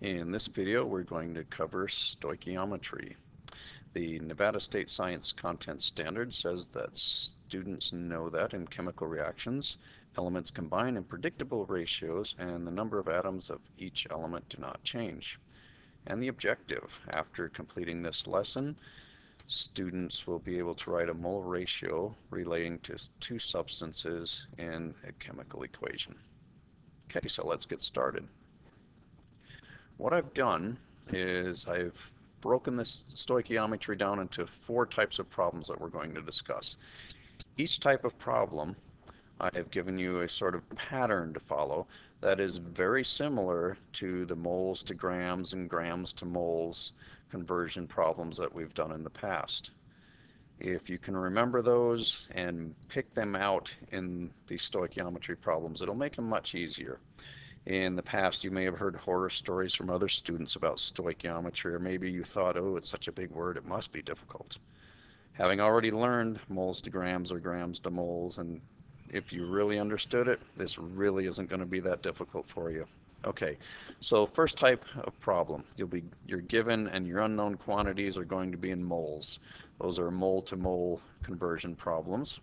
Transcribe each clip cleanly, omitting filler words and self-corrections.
In this video, we're going to cover stoichiometry. The Nevada State Science Content Standard says that students know that in chemical reactions, elements combine in predictable ratios and the number of atoms of each element do not change. And the objective, after completing this lesson, students will be able to write a mole ratio relating to two substances in a chemical equation. Okay, so let's get started. What I've done is I've broken this stoichiometry down into 4 types of problems that we're going to discuss. Each type of problem, I have given you a sort of pattern to follow that is very similar to the moles to grams and grams to moles conversion problems that we've done in the past. If you can remember those and pick them out in the stoichiometry problems, it'll make them much easier. In the past, you may have heard horror stories from other students about stoichiometry, or maybe you thought, oh, it's such a big word, it must be difficult. Having already learned moles to grams or grams to moles, and if you really understood it, this really isn't going to be that difficult for you. Okay, so first type of problem, you're given and your unknown quantities are going to be in moles. Those are mole to mole conversion problems.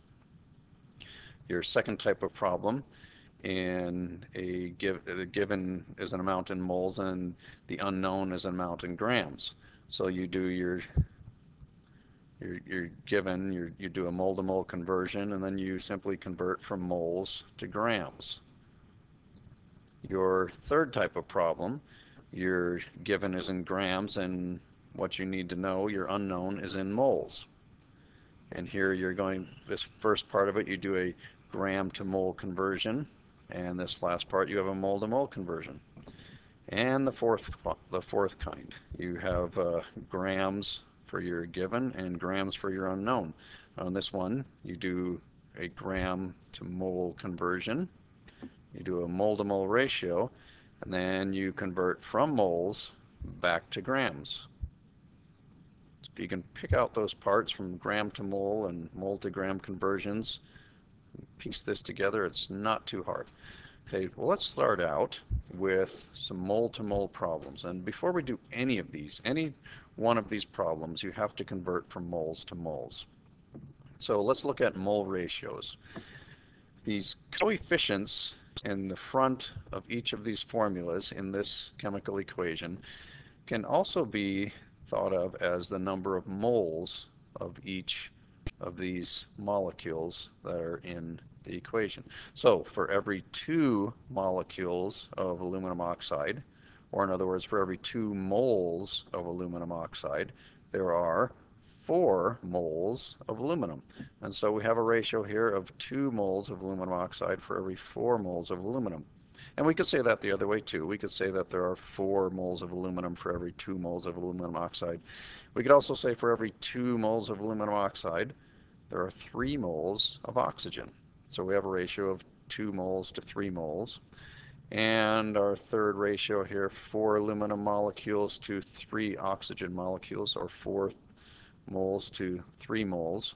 Your second type of problem, and the given is an amount in moles and the unknown is an amount in grams. So you do your given, you do a mole to mole conversion, and then you simply convert from moles to grams. Your third type of problem, your given is in grams and what you need to know, your unknown, is in moles. And here this first part of it, you do a gram to mole conversion, and this last part you have a mole to mole conversion. And the fourth kind, you have grams for your given and grams for your unknown. On this one, you do a gram to mole conversion, you do a mole to mole ratio, and then you convert from moles back to grams. So if you can pick out those parts from gram to mole and mole to gram conversions, piece this together, it's not too hard. Okay, well, let's start out with some mole to mole problems. And before we do any of these, any one of these problems, you have to convert from moles to moles. So let's look at mole ratios. These coefficients in the front of each of these formulas in this chemical equation can also be thought of as the number of moles of each of these molecules that are in the equation. So for every 2 molecules of aluminum oxide, or in other words, for every 2 moles of aluminum oxide, there are 4 moles of aluminum. And so we have a ratio here of 2 moles of aluminum oxide for every 4 moles of aluminum. And we could say that the other way too. We could say that there are 4 moles of aluminum for every 2 moles of aluminum oxide. We could also say for every 2 moles of aluminum oxide, there are 3 moles of oxygen. So we have a ratio of 2 moles to 3 moles. And our third ratio here, 4 aluminum molecules to 3 oxygen molecules, or 4 moles to 3 moles.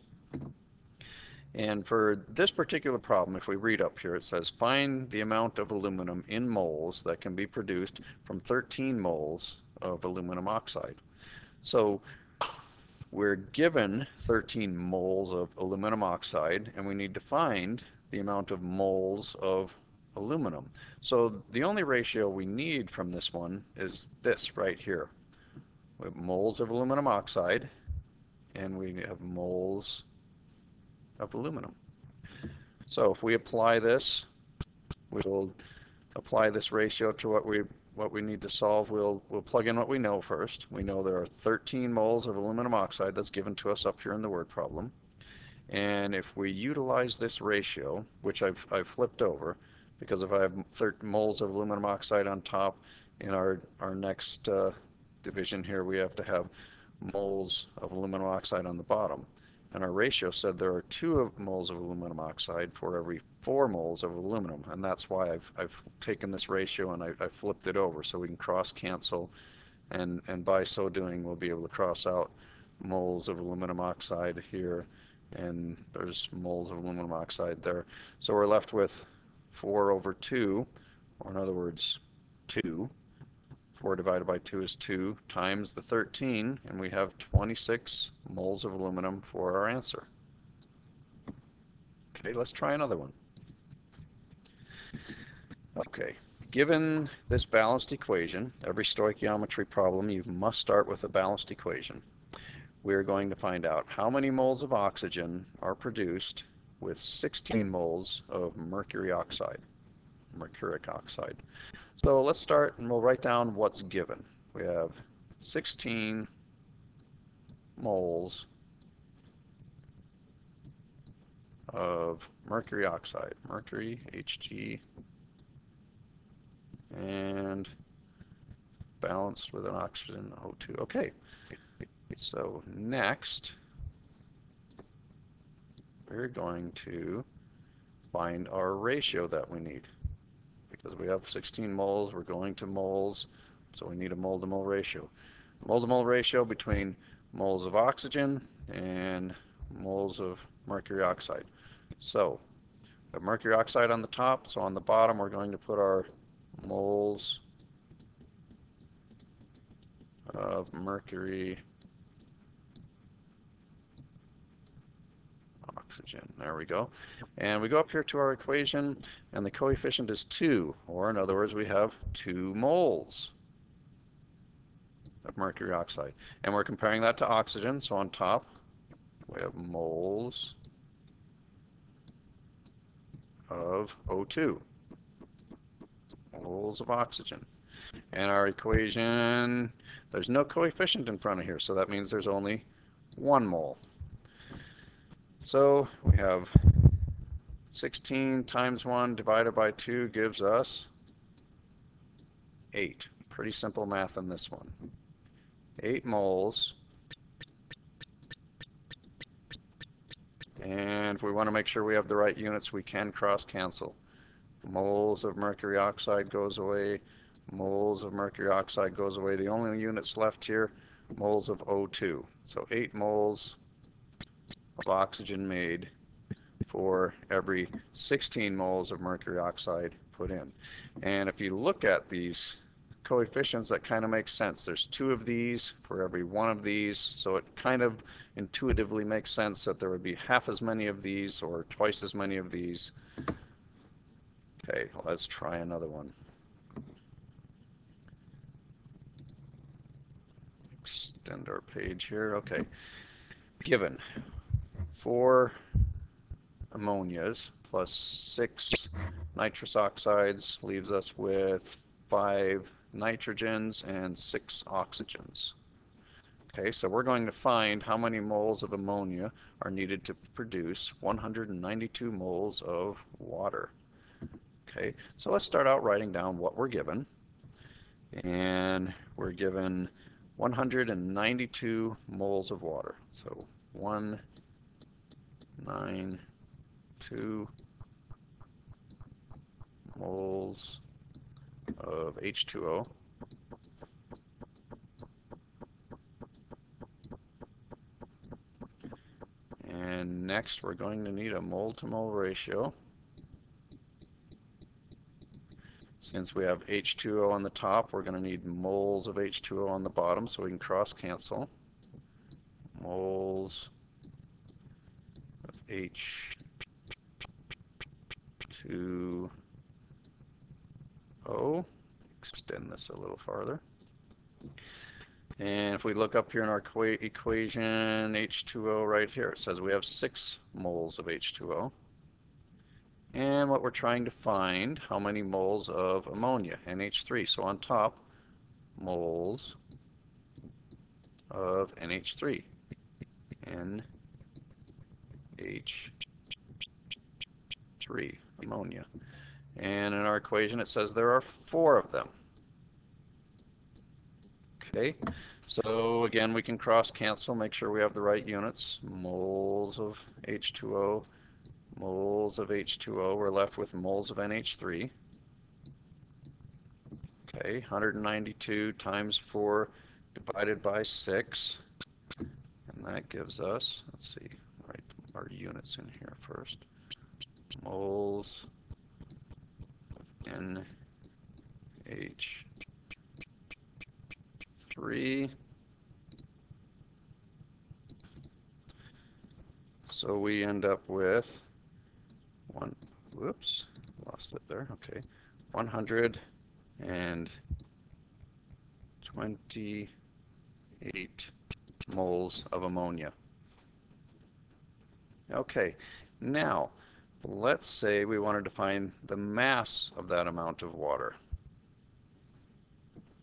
And for this particular problem, if we read up here, it says find the amount of aluminum in moles that can be produced from 13 moles of aluminum oxide. So we're given 13 moles of aluminum oxide, and we need to find the amount of moles of aluminum. So the only ratio we need from this one is this right here. We have moles of aluminum oxide, and we have moles of aluminum. So if we apply this, we'll apply this ratio to what we need to solve. We'll plug in what we know first. We know there are 13 moles of aluminum oxide that's given to us up here in the word problem. And if we utilize this ratio, which I've flipped over, because if I have 13 moles of aluminum oxide on top, in our next division here, we have to have moles of aluminum oxide on the bottom. And our ratio said there are 2 moles of aluminum oxide for every 4 moles of aluminum, and that's why I've taken this ratio and I flipped it over so we can cross cancel, and by so doing we'll be able to cross out moles of aluminum oxide here, and there's moles of aluminum oxide there. So we're left with 4 over 2, or in other words 2, 4 divided by 2 is 2 times the 13, and we have 26 moles of aluminum for our answer. Okay, let's try another one. Okay, given this balanced equation, every stoichiometry problem, you must start with a balanced equation. We're going to find out how many moles of oxygen are produced with 16 moles of mercuric oxide. So let's start and we'll write down what's given. We have 16 moles of mercury oxide, mercury, Hg, and balanced with an oxygen, O2. Okay, so next we're going to find our ratio that we need. Because we have 16 moles, we're going to moles, so we need a mole-to-mole ratio. Mole-to-mole ratio between moles of oxygen and moles of mercury oxide. So, we have mercury oxide on the top, so on the bottom we're going to put our moles of mercury oxygen. There we go. And we go up here to our equation, and the coefficient is 2, or in other words, we have 2 moles of mercury oxide. And we're comparing that to oxygen, so on top we have moles of O2, moles of oxygen. And our equation, there's no coefficient in front of here, so that means there's only 1 mole. So we have 16 times 1 divided by 2 gives us 8. Pretty simple math in this one. 8 moles. And if we want to make sure we have the right units, we can cross-cancel. Moles of mercury oxide goes away. Moles of mercury oxide goes away. The only units left here, moles of O2. So 8 moles of oxygen made for every 16 moles of mercury oxide put in. And if you look at these coefficients, that kind of makes sense. There's 2 of these for every 1 of these, so it kind of intuitively makes sense that there would be half as many of these or twice as many of these. Okay, let's try another one. Extend our page here. Okay, given 4 ammonias plus 6 nitrous oxides leaves us with 5 nitrogens and 6 oxygens. Okay, so we're going to find how many moles of ammonia are needed to produce 192 moles of water. Okay, so let's start out writing down what we're given. And we're given 192 moles of water. So 192 moles of H2O. And next we're going to need a mole-to-mole ratio. Since we have H2O on the top, we're going to need moles of H2O on the bottom, so we can cross-cancel. Moles of H2O. Extend this a little farther. And if we look up here in our equation, H2O right here, it says we have 6 moles of H2O. And what we're trying to find, how many moles of ammonia, NH3. So on top, moles of NH3, NH3, ammonia. And in our equation it says there are 4 of them. Okay, so again we can cross-cancel, make sure we have the right units. Moles of H2O, moles of H2O, we're left with moles of NH3. Okay, 192 times 4 divided by 6, and that gives us, let's see, write our units in here first. Moles of NH3. 3. So we end up with whoops, lost it there. Okay, 128 moles of ammonia. Okay, now let's say we wanted to find the mass of that amount of water,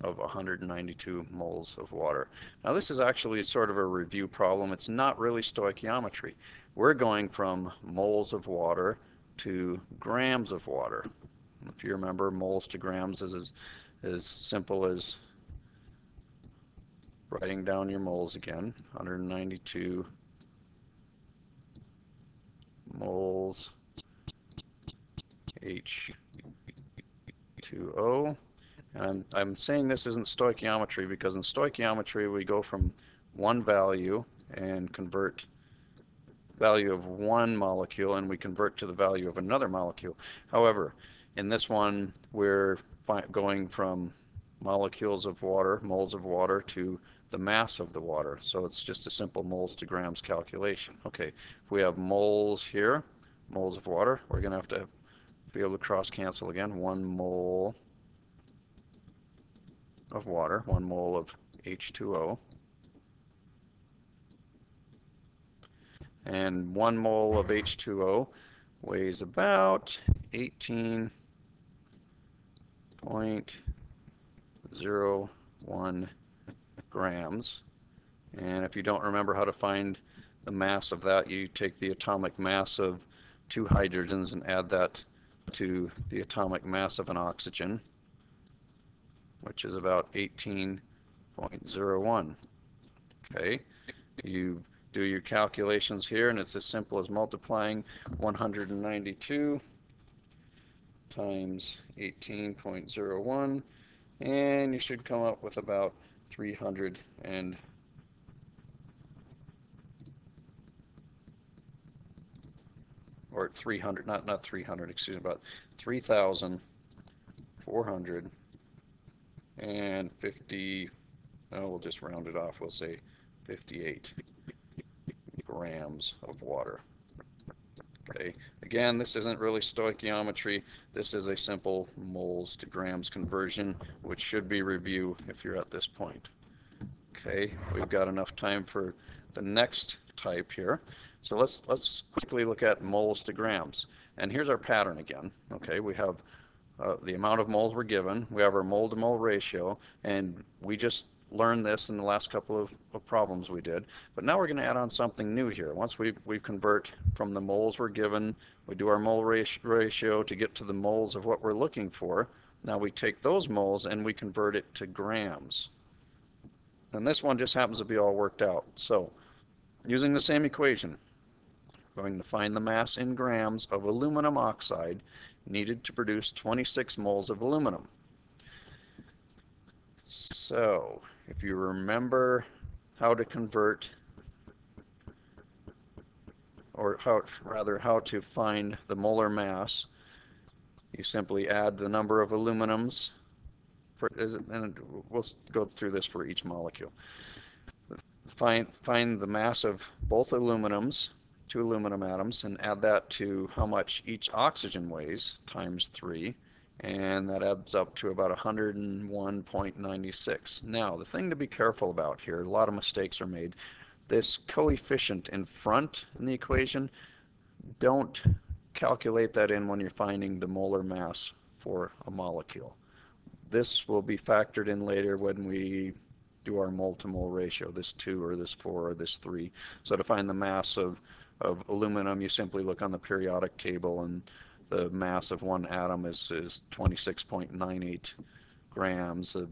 of 192 moles of water. Now this is actually sort of a review problem. It's not really stoichiometry. We're going from moles of water to grams of water. If you remember, moles to grams is as simple as writing down your moles again. 192 moles H2O. And I'm saying this isn't stoichiometry because in stoichiometry we go from one value and convert value of one molecule and we convert to the value of another molecule. However, in this one we're going from molecules of water, moles of water, to the mass of the water. So it's just a simple moles to grams calculation. Okay, if we have moles here, moles of water, we're going to have to be able to cross cancel again. 1 mole of water, 1 mole of H2O, and 1 mole of H2O weighs about 18.01 grams. And if you don't remember how to find the mass of that, you take the atomic mass of 2 hydrogens and add that to the atomic mass of an oxygen, which is about 18.01. Okay, you do your calculations here, and it's as simple as multiplying 192 times 18.01, and you should come up with about 300 or 300, not 300, excuse me, about 3,450, we'll just round it off, we'll say 58 grams of water. Okay, again, this isn't really stoichiometry, this is a simple moles to grams conversion, which should be review if you're at this point. Okay, we've got enough time for the next type here. So let's quickly look at moles to grams. And here's our pattern again. Okay, we have the amount of moles we're given, we have our mole to mole ratio, and we just learned this in the last couple of problems we did. But now we're going to add on something new here. Once we convert from the moles we're given, we do our mole ratio to get to the moles of what we're looking for. Now we take those moles and we convert it to grams. And this one just happens to be all worked out. So using the same equation, we're going to find the mass in grams of aluminum oxide needed to produce 26 moles of aluminum. So if you remember how to convert, or how to find the molar mass, you simply add the number of aluminums, and we'll go through this for each molecule. Find the mass of both aluminums, 2 aluminum atoms, and add that to how much each oxygen weighs, times 3, and that adds up to about 101.96. Now, the thing to be careful about here, a lot of mistakes are made. This coefficient in front in the equation, don't calculate that in when you're finding the molar mass for a molecule. This will be factored in later when we do our mole to mole ratio, this 2 or this 4 or this 3. So to find the mass of aluminum, you simply look on the periodic table, and the mass of one atom is 26.98 grams. The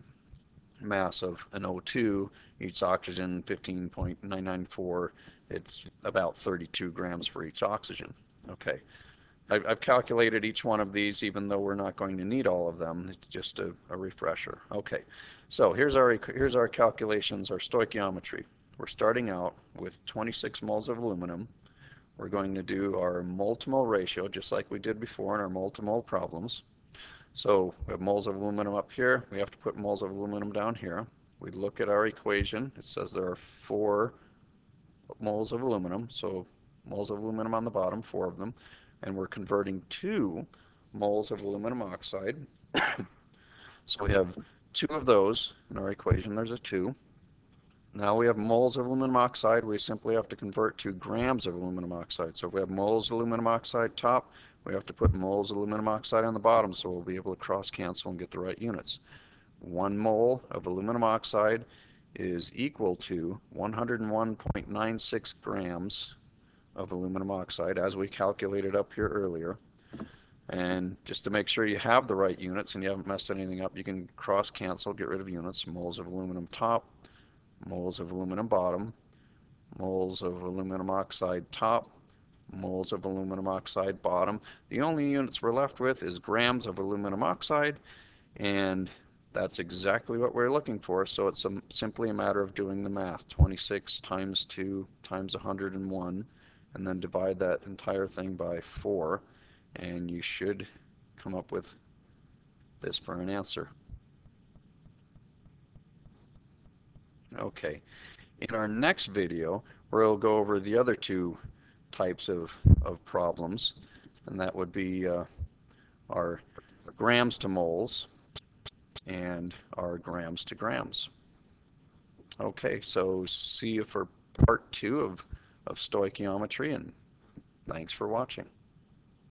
mass of an O2, each oxygen 15.994, it's about 32 grams for each oxygen. Okay, I've calculated each one of these, even though we're not going to need all of them. It's just a refresher. Okay, so here's our calculations, our stoichiometry. We're starting out with 26 moles of aluminum. We're going to do our mole to mole ratio, just like we did before in our mole to mole problems. So we have moles of aluminum up here. We have to put moles of aluminum down here. we look at our equation. It says there are 4 moles of aluminum, so moles of aluminum on the bottom, 4 of them, and we're converting 2 moles of aluminum oxide. So we have 2 of those in our equation. There's a 2. Now we have moles of aluminum oxide. We simply have to convert to grams of aluminum oxide. So if we have moles of aluminum oxide top, we have to put moles of aluminum oxide on the bottom, so we'll be able to cross cancel and get the right units. 1 mole of aluminum oxide is equal to 101.96 grams of aluminum oxide, as we calculated up here earlier. And just to make sure you have the right units and you haven't messed anything up, you can cross cancel, get rid of units. Moles of aluminum top, moles of aluminum bottom, moles of aluminum oxide top, moles of aluminum oxide bottom. The only units we're left with is grams of aluminum oxide, and that's exactly what we're looking for. So it's simply a matter of doing the math. 26 times 2 times 101, and then divide that entire thing by 4, and you should come up with this for an answer. Okay, in our next video, we'll go over the other 2 types of problems, and that would be our grams to moles and our grams to grams. Okay, so see you for part 2 of stoichiometry, and thanks for watching.